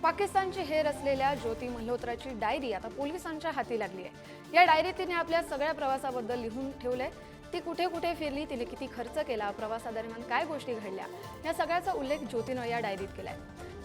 पाकिस्तानची हेर असलेल्या ज्योती मल्होत्राची डायरी आता पोलिसांच्या हाती लागली आहे। या डायरीत तिने आपल्या सगळ्या प्रवासाबद्दल लिहून ठेवलंय। ती कुठे कुठे फिरली, तिने किती खर्च केला, प्रवासादरम्यान काय गोष्टी घडल्या, या सगळ्याचा उल्लेख ज्योतीनं या डायरीत केलाय।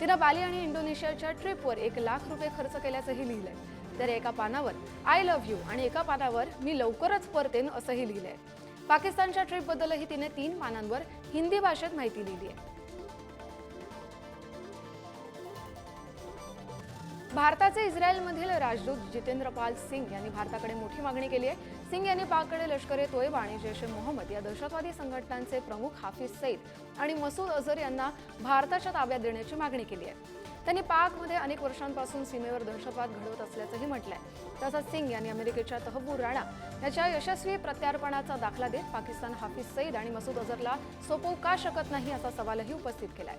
तिनं बाली आणि इंडोनेशियाच्या ट्रिपवर 1 लाख रुपये खर्च केल्याचंही लिहिलंय। तर एका पानावर आय लव्ह यू आणि एका पानावर मी लवकरच परतेन असंही लिहिलंय। पाकिस्तानच्या ट्रिपबद्दलही तिने 3 पानांवर हिंदी भाषेत माहिती लिहिली आहे। भारताचे इस्रायलमधील राजदूत जितेंद्र पाल सिंग यांनी भारताकडे मोठी मागणी केली आहे। सिंग यांनी पाककडे लष्कर-ए-तोयबा आणि जैश-ए-मोहम्मद या दहशतवादी संघटनांचे प्रमुख हाफिज सईद आणि मसूद अझर यांना भारताच्या ताब्यात देण्याची मागणी केली आहे। त्यांनी पाकमध्ये अनेक वर्षांपासून सीमेवर दहशतवाद घडवत असल्याचंही म्हटलंय। तसंच सिंग यांनी अमेरिकेच्या तहब्बूर राणा याच्या यशस्वी प्रत्यार्पणाचा दाखला देत पाकिस्तान हाफिज सईद आणि मसूद अझरला सोपवू का शकत नाही असा सवालही उपस्थित केलाय।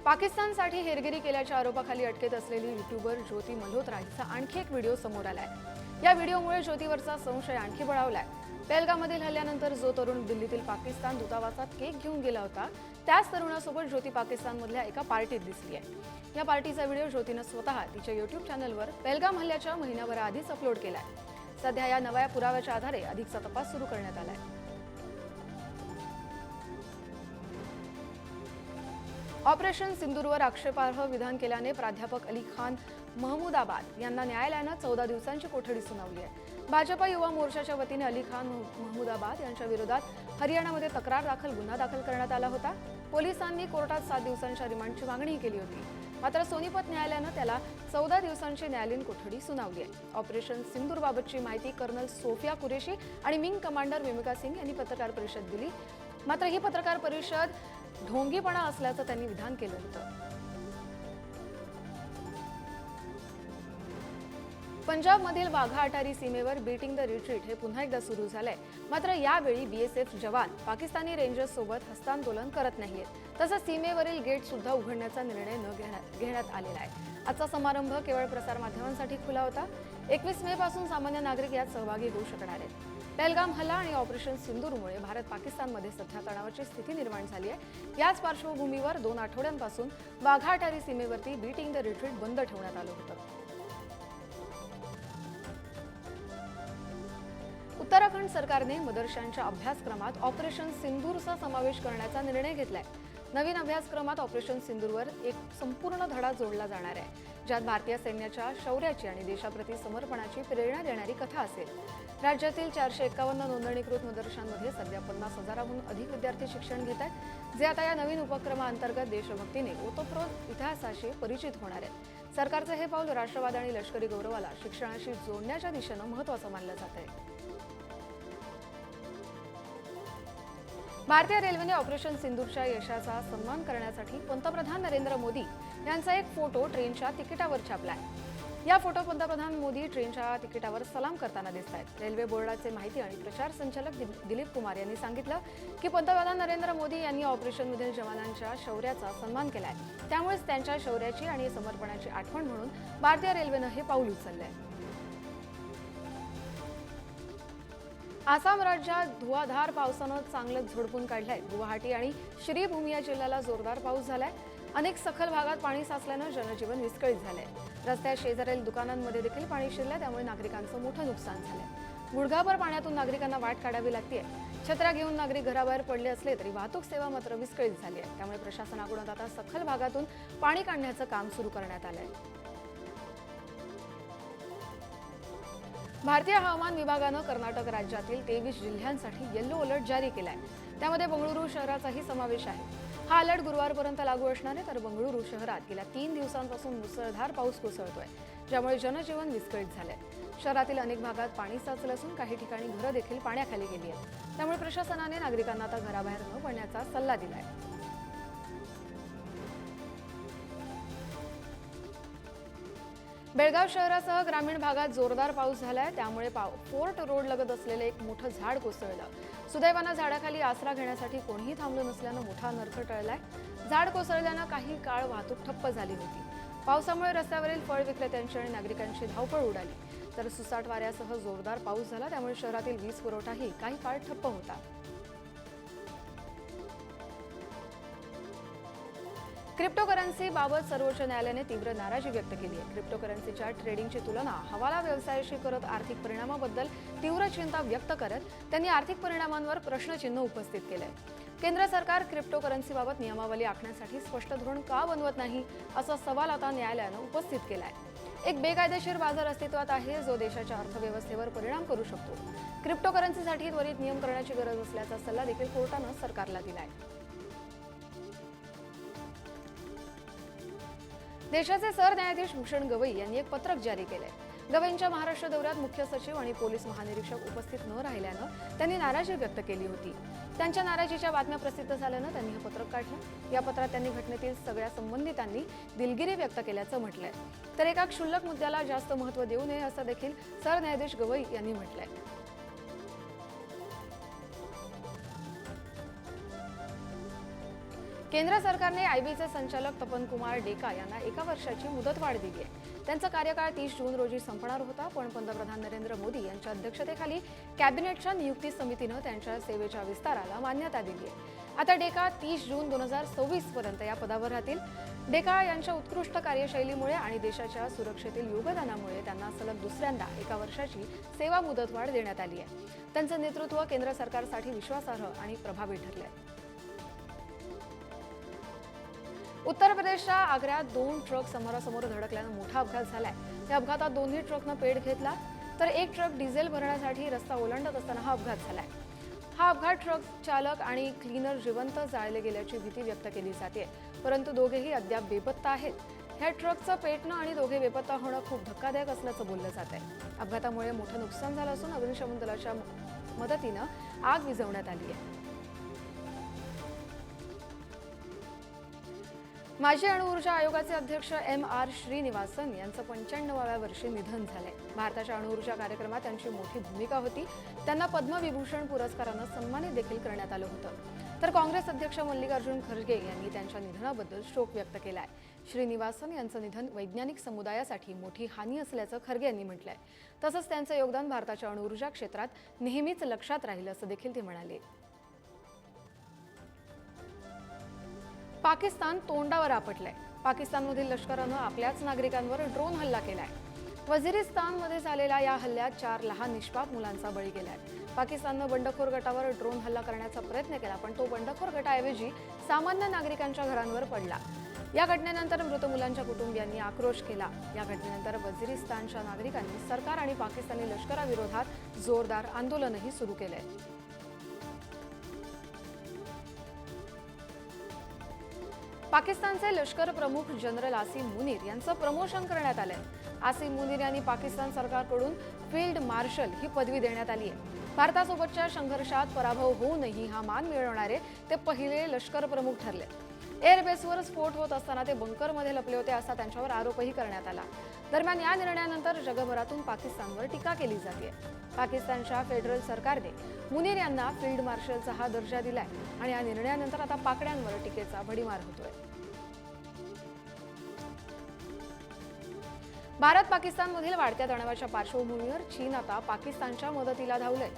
पाकिस्तानसाठी हेरगिरी केल्याच्या आरोपाखाली अटकेत असलेली युट्यूबर ज्योती मल्होत्रा हिचा आणखी एक व्हिडिओ समोर आलाय। या व्हिडिओमुळे ज्योतीवरचा संशय आणखी बळावलाय। पहलगाममधील हल्ल्यानंतर जो तरुण दिल्लीतील पाकिस्तान दूतावासात केक घेऊन गेला होता, त्याच तरुणासोबत ज्योती पाकिस्तानमधल्या एका पार्टीत दिसली आहे। या पार्टीचा व्हिडिओ ज्योतीनं स्वतः तिच्या YouTube चॅनलवर पहलगाम हल्ल्याच्या महिन्याभराआधीच अपलोड केलाय। सध्या या नव्या पुराव्याच्या आधारे अधिकचा तपास सुरू करण्यात आलाय। ऑपरेशन सिंदूरवर आक्षेपार्ह विधान केल्याने प्राध्यापक अली खान महमूदाबाद यांना न्यायालयानं 14 दिवसांची कोठडी सुनावली आहे। भाजपा युवा मोर्चाच्या वतीने अली खान महमूदाबाद यांच्या विरोधात हरियाणामध्ये गुन्हा दाखल करण्यात आला होता। पोलिसांनी कोर्टात 7 दिवसांच्या रिमांडची मागणी केली होती, मात्र सोनीपत न्यायालयानं त्याला 14 दिवसांची न्यायालयीन कोठडी सुनावली आहे। ऑपरेशन सिंदूरबाबतची माहिती कर्नल सोफिया कुरेशी आणि विंग कमांडर विमिका सिंग यांनी पत्रकार परिषद दिली, मात्र ही पत्रकार परिषद ढोंगीपणा असल्याचं त्यांनी विधान केलं होतं। पंजाबमधील वाघा अटारी सीमेवर बीटिंग द रिट्रीट हे पुन्हा एकदा सुरू झालंय, मात्र यावेळी बीएसएफ जवान पाकिस्तानी रेंजर्स सोबत हस्तांदोलन करत नाहीयेत। तसंच सीमेवरील गेट सुद्धा उघडण्याचा निर्णय घेण्यात आलेला आहे। आजचा समारंभ केवळ प्रसारमाध्यमांसाठी खुला होता। 21 मे पासून सामान्य नागरिक यात सहभागी होऊ शकणार आहेत। पहलगाम हल्ला आणि ऑपरेशन सिंदूरमुळे भारत-पाकिस्तानमध्ये सध्या तणावाची स्थिती निर्माण झाली आहे। याच पार्श्वभूमीवर 2 आठवड्यांपासून वाघा अटारी सीमेवरती बीटिंग द रिट्रीट बंद ठेवण्यात आलं होतं। उत्तराखंड सरकारने मदरशांच्या अभ्यासक्रमात ऑपरेशन सिंदूरचा समावेश करण्याचा निर्णय घेतलाय। नवीन अभ्यासक्रमात ऑपरेशन सिंदूरवर एक संपूर्ण धडा जोडला जाणार आहे, ज्यात भारतीय सैन्याच्या शौर्याची आणि देशाप्रती समर्पणाची प्रेरणा देणारी कथा असेल। राज्यातील 451 नोंदणीकृत मदरशांमध्ये सध्या 50,000हून अधिक विद्यार्थी शिक्षण घेत आहेत, जे आता या नवीन उपक्रमाअंतर्गत देशभक्तीने ओतप्रोत इतिहासाशी परिचित होणार आहेत। सरकारचं हे पाऊल राष्ट्रवाद आणि लष्करी गौरवाला शिक्षणाशी जोडण्याच्या दिशेनं महत्त्वाचं मानलं जात आहे। भारतीय रेल्वेने ऑपरेशन सिंदूरच्या यशाचा सन्मान करण्यासाठी पंतप्रधान नरेंद्र मोदी यांचा एक फोटो ट्रेनच्या तिकिटावर छापलाय। या फोटो पंतप्रधान मोदी ट्रेनच्या तिकिटावर सलाम करताना दिसतायत। रेल्वे बोर्डाचे माहिती आणि प्रचार संचालक दिलीप कुमार यांनी सांगितलं की पंतप्रधान नरेंद्र मोदी यांनी ऑपरेशनमधील जवानांच्या शौर्याचा सन्मान केलाय, त्यामुळेच त्यांच्या शौर्याची आणि समर्पणाची आठवण म्हणून भारतीय रेल्वेनं हे पाऊल उचललंय। आसाम राज्यात धुवाधार पावसानं चांगलंच झोडपून काढलंय। गुवाहाटी आणि श्रीभूमी या जिल्ह्याला जोरदार पाऊस झालाय। अनेक सखल भागात पाणी साचल्यानं जनजीवन विस्कळीत झालंय। रस्त्या शेजारील दुकानांमध्ये देखील पाणी शिरलं, त्यामुळे नागरिकांचं मोठं नुकसान झालंय। गुडघाभर पाण्यातून नागरिकांना वाट काढावी लागतेय। छत्र्या घेऊन नागरिक घराबाहेर पडले असले तरी वाहतूक सेवा मात्र विस्कळीत झाली आहे। त्यामुळे प्रशासनाकडून आता सखल भागातून पाणी काढण्याचं काम सुरू करण्यात आलंय। भारतीय हवामान विभागानं कर्नाटक राज्यातील 23 जिल्ह्यांसाठी येलो अलर्ट जारी केलाय। त्यामध्ये बंगळुरू शहराचाही समावेश आहे। हा अलर्ट गुरुवारपर्यंत लागू असणार आहे, तर बंगळुरू शहरात गेल्या 3 दिवसांपासून मुसळधार पाऊस कोसळतोय, ज्यामुळे जनजीवन विस्कळीत झालंय। शहरातील अनेक भागात पाणी साचलं असून काही ठिकाणी घरं देखील पाण्याखाली गेली आहेत। त्यामुळे प्रशासनाने नागरिकांना आता घराबाहेर न पडण्याचा सल्ला दिलाय। बेळगाव शहरासह ग्रामीण भागात जोरदार पाऊस झालाय, त्यामुळे फोर्ट रोड लगत असलेले एक मोठं झाड कोसळलं। सुदैवानं झाडाखाली आसरा घेण्यासाठी कोणीही थांबलं नसल्यानं मोठा अनर्थ टळलाय। झाड कोसळल्यानं काही काळ वाहतूक ठप्प झाली होती। पावसामुळे रस्त्यावरील फळ विक्रेत्यांची आणि नागरिकांची धावपळ उडाली, तर सुसाट वाऱ्यासह जोरदार पाऊस झाला, त्यामुळे शहरातील वीज पुरवठाही काही काळ ठप्प होता। क्रिप्टोकरन्सी बाबत सर्वोच्च न्यायालयाने तीव्र नाराजी व्यक्त केली आहे। क्रिप्टोकरन्सीच्या ट्रेडिंगची तुलना हवाला व्यवसायाशी करत आर्थिक परिणामाबद्दल तीव्र चिंता व्यक्त करत त्यांनी आर्थिक परिणामांवर प्रश्नचिन्ह उपस्थित केलंय। केंद्र सरकार क्रिप्टोकरन्सीबाबत नियमावली आखण्यासाठी स्पष्ट धोरण का बनवत नाही असा सवाल आता न्यायालयानं उपस्थित केलाय। एक बेकायदेशीर बाजार अस्तित्वात आहे जो देशाच्या अर्थव्यवस्थेवर परिणाम करू शकतो। क्रिप्टोकरन्सीसाठी त्वरित नियम करण्याची गरज असल्याचा सल्ला देखील कोर्टानं सरकारला दिलाय। देशाचे सरन्यायाधीश भूषण गवई यांनी एक पत्रक जारी केलंय। गवईंच्या महाराष्ट्र दौऱ्यात मुख्य सचिव आणि पोलीस महानिरीक्षक उपस्थित न राहिल्यानं त्यांनी नाराजी व्यक्त केली होती। त्यांच्या नाराजीच्या बातम्या प्रसिद्ध झाल्यानं त्यांनी हे पत्रक काढलं। या पत्रात त्यांनी घटनेतील सगळ्या संबंधितांनी दिलगिरी व्यक्त केल्याचं म्हटलंय। तर एका क्षुल्लक मुद्द्याला जास्त महत्त्व देऊ नये असं देखील सरन्यायाधीश गवई यांनी म्हटलंय। केंद्र सरकारने आयबीचे संचालक तपन कुमार डेका यांना 1 वर्षाची मुदतवाढ दिली आहे। त्यांचा कार्यकाळ 30 जून रोजी संपणार होता, पण पंतप्रधान नरेंद्र मोदी यांच्या अध्यक्षतेखाली कॅबिनेटच्या नियुक्ती समितीनं त्यांच्या सेवेच्या विस्ताराला मान्यता दिली आहे। आता डेका 30 जून 2026 पर्यंत या पदावर राहतील। डेका यांच्या उत्कृष्ट कार्यशैलीमुळे आणि देशाच्या सुरक्षेतील योगदानामुळे त्यांना सलग दुसऱ्यांदा 1 वर्षाची सेवा मुदतवाढ देण्यात आली आहे। त्यांचं नेतृत्व केंद्र सरकारसाठी विश्वासार्ह आणि प्रभावी ठरलंय। उत्तर प्रदेशच्या आग्र्यात 2 ट्रक समोरासमोर धडकल्यानं मोठा अपघात झालाय। या अपघातात दोन्ही ट्रकनं पेट घेतला, तर एक ट्रक डिझेल भरण्यासाठी रस्ता ओलांडत असताना हा अपघात झालाय। हा अपघात ट्रक चालक आणि क्लीनर जिवंत जाळले गेल्याची भीती व्यक्त केली जाते, परंतु दोघेही अद्याप बेपत्ता आहेत। ह्या ट्रकचं पेटणं आणि दोघे बेपत्ता होणं खूप धक्कादायक असल्याचं बोललं जात आहे। अपघातामुळे मोठं नुकसान झालं असून अग्निशमन दलाच्या मदतीनं आग विझवण्यात आली आहे। माजी अणुऊर्जा आयोगाचे अध्यक्ष M.R. श्रीनिवासन यांचं 95व्या वर्षी निधन झालंय। भारताच्या अणुऊर्जा कार्यक्रमात त्यांची मोठी भूमिका होती। त्यांना पद्मविभूषण पुरस्कारानं सन्मानित देखील करण्यात आलं होतं। तर काँग्रेस अध्यक्ष मल्लिकार्जुन खरगे यांनी त्यांच्या निधनाबद्दल शोक व्यक्त केलाय। श्रीनिवासन यांचं निधन वैज्ञानिक समुदायासाठी मोठी हानी असल्याचं खरगे यांनी म्हटलंय। तसंच त्यांचं योगदान भारताच्या अणुऊर्जा क्षेत्रात नेहमीच लक्षात राहील असं देखील ते म्हणाले। पाकिस्तान तोंडावर आपटलंय। पाकिस्तानमधील लष्करानं आपल्याच नागरिकांवर ड्रोन हल्ला केलाय। वझिरिस्तानमध्ये झालेल्या या हल्ल्यात 4 लहान निष्पाप मुलांचा बळी गेलाय। पाकिस्ताननं बंडखोर गटावर ड्रोन हल्ला करण्याचा प्रयत्न केला, पण तो बंडखोर गटाऐवजी सामान्य नागरिकांच्या घरांवर पडला। या घटनेनंतर मृत मुलांच्या कुटुंबियांनी आक्रोश केला। या घटनेनंतर वझिरिस्तानच्या नागरिकांनी सरकार आणि पाकिस्तानी लष्कराविरोधात जोरदार आंदोलनही सुरू केलंय। पाकिस्तानचे लष्कर प्रमुख जनरल आसिम मुनीर यांचं प्रमोशन करण्यात आलंय। आसिम मुनीर यांनी पाकिस्तान सरकारकडून फील्ड मार्शल ही पदवी देण्यात आली आहे। भारतासोबतच्या संघर्षात पराभव होऊनही हा मान मिळवणारे ते पहिले लष्कर प्रमुख ठरले। एअरबेसवर स्फोट होत असताना ते बंकरमध्ये लपले होते असा त्यांच्यावर आरोपही करण्यात आला। दरम्यान या निर्णयानंतर जगभरातून पाकिस्तानवर टीका केली जाते। पाकिस्तानच्या फेडरल सरकारने मुनीर यांना फील्ड मार्शलचा हा दर्जा दिलाय आणि या निर्णयानंतर आता पाकड्यांवर टीकेचा भडीमार होतोय। भारत पाकिस्तानमधील वाढत्या तणावाच्या पार्श्वभूमीवर चीन आता पाकिस्तानच्या मदतीला धावलंय।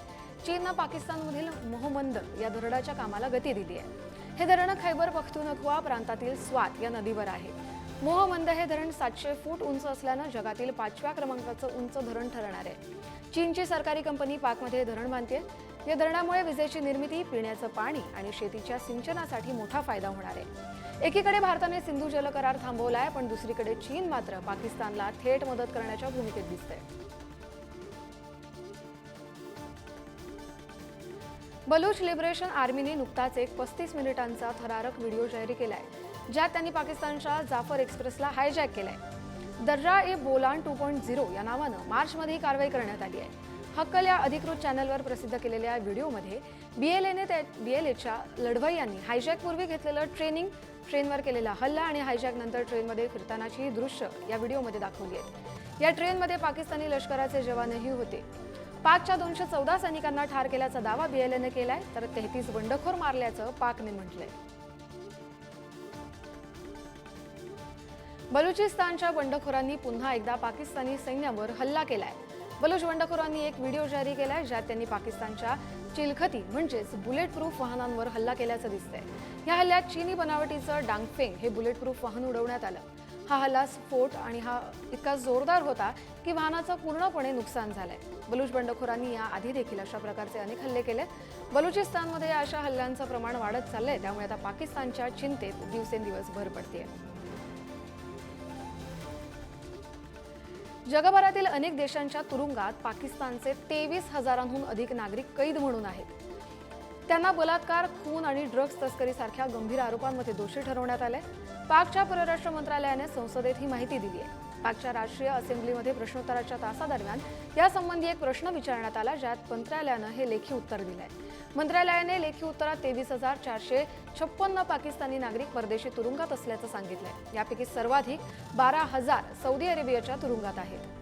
चीननं पाकिस्तानमधील मोहमंद या धरणाच्या कामाला गती दिली आहे। हे धरण खैबर पख्तूनख्वा प्रांतातील स्वात या नदीवर आहे। मोहमंद हे धरण 700 फूट उंच असल्यानं जगातील 5व्या क्रमांकाचं उंच धरण ठरणार आहे। चीनची सरकारी कंपनी पाकमध्ये धरण बांधते। या धरणामुळे विजेची निर्मिती, पिण्याचं पाणी आणि शेतीच्या सिंचनासाठी मोठा फायदा होणार आहे। एकीकडे भारताने सिंधू जल करार थांबवलाय, पण दुसरीकडे चीन मात्र पाकिस्तानला थेट मदत करण्याच्या भूमिकेत दिसते। बलूच लिबरेशन आर्मीने नुकताच एक 35 मिनिटांचा थरारक व्हिडिओ जारी केलाय, ज्यात त्यांनी पाकिस्तानच्या जाफर एक्सप्रेसला हायजॅक केलाय। दर्रा-ए-बोलान 2.0 या नावानं मार्चमध्ये कारवाई करण्यात आली आहे। हक्कल या अधिकृत चॅनलवर प्रसिद्ध केलेल्या व्हिडिओमध्ये बीएलएच्या लढवय्यांनी हायजॅकपूर्वी घेतलेलं ट्रेनवर केलेला हल्ला आणि हायजॅकनंतर ट्रेनमध्ये फिरतानाची दृश्य या व्हिडिओमध्ये दाखवली आहेत। या ट्रेनमध्ये पाकिस्तानी लष्कराचे जवानही होते। पाकच्या 214 सैनिकांना ठार केल्याचा दावा बीएलएने केलाय, तर 33 बंडखोर मारल्याचं पाकने म्हटलंय। बलुचिस्तानच्या बंडखोरांनी पुन्हा एकदा पाकिस्तानी सैन्यावर हल्ला केलाय। बलूच बंडखोरांनी एक व्हिडिओ जारी केलाय ज्यात त्यांनी पाकिस्तानच्या चिलखती म्हणजेच बुलेट प्रूफ वाहनांवर हल्ला केल्याचं दिसतंय। या हल्ल्यात चीनी बनावटीचं डांगफेंग हे बुलेट प्रूफ वाहन उडवण्यात आलं। हा हल्ला स्फोट आणि हा इतका जोरदार होता की वाहनाचं पूर्णपणे नुकसान झालंय। बलूच बंडखोरांनी या आधी देखील अशा प्रकारचे अनेक हल्ले केले। बलुचिस्तानमध्ये अशा हल्ल्यांचं प्रमाण वाढत चाललंय, त्यामुळे आता पाकिस्तानच्या चिंतेत दिवसेंदिवस भर पडतेय। जगभरातील अनेक देशांच्या तुरुंगात पाकिस्तानचे 23,000हून अधिक नागरिक कैद म्हणून आहेत। त्यांना बलात्कार, खून आणि ड्रग्ज तस्करीसारख्या गंभीर आरोपांमध्ये दोषी ठरवण्यात आले। पाकच्या परराष्ट्र मंत्रालयाने संसदेत ही माहिती दिली आहे। पाकच्या राष्ट्रीय असेंब्लीमध्ये प्रश्नोत्तराच्या तासादरम्यान यासंबंधी एक प्रश्न विचारण्यात आला, ज्यात मंत्रालयानं हे लेखी उत्तर दिलंय। मंत्रालयाने लेखी उत्तरात 23,456 पाकिस्तानी नागरिक परदेशी तुरुंगात असल्याचं सांगितलंय। यापैकी सर्वाधिक 12,000 सौदी अरेबियाच्या तुरुंगात आहेत।